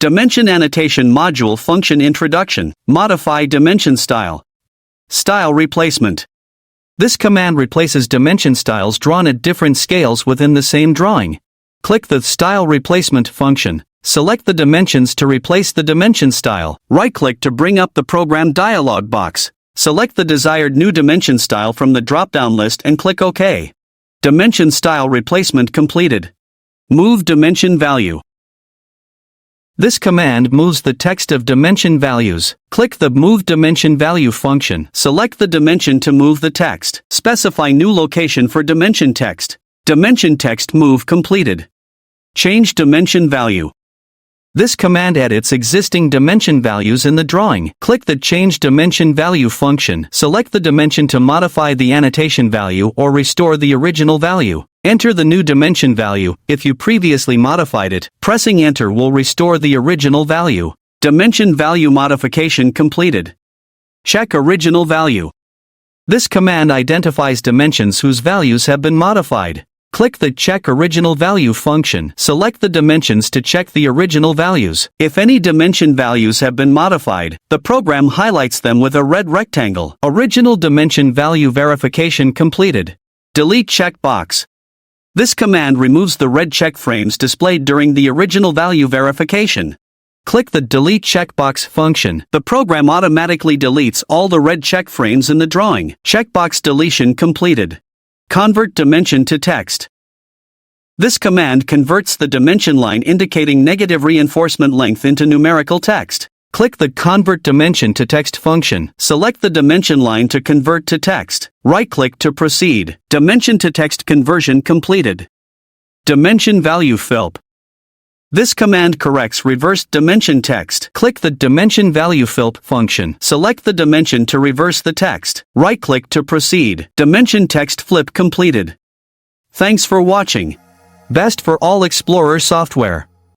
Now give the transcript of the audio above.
Dimension Annotation Module Function Introduction. Modify Dimension Style. Style Replacement. This command replaces dimension styles drawn at different scales within the same drawing. Click the Style Replacement function. Select the dimensions to replace the dimension style. Right-click to bring up the program dialog box. Select the desired new dimension style from the drop-down list and click OK. Dimension Style Replacement completed. Move Dimension Value. This command moves the text of dimension values. Click the Move Dimension Value function. Select the dimension to move the text. Specify new location for dimension text. Dimension text move completed. Change dimension value. This command edits existing dimension values in the drawing. Click the Change Dimension Value function. Select the dimension to modify the annotation value or restore the original value. Enter the new dimension value. If you previously modified it, pressing Enter will restore the original value. Dimension value modification completed. Check original value. This command identifies dimensions whose values have been modified. Click the Check Original Value function. Select the dimensions to check the original values. If any dimension values have been modified, the program highlights them with a red rectangle. Original dimension value verification completed. Delete checkbox. This command removes the red check frames displayed during the original value verification. Click the Delete Checkbox function. The program automatically deletes all the red check frames in the drawing. Checkbox deletion completed. Convert dimension to text. This command converts the dimension line indicating negative reinforcement length into numerical text. Click the Convert Dimension to Text function. Select the dimension line to convert to text. Right-click to proceed. Dimension to text conversion completed. Dimension Value Filp. This command corrects reversed dimension text. Click the Dimension Value Filp function. Select the dimension to reverse the text. Right-click to proceed. Dimension text flip completed. Thanks for watching. Best for all Explorer software.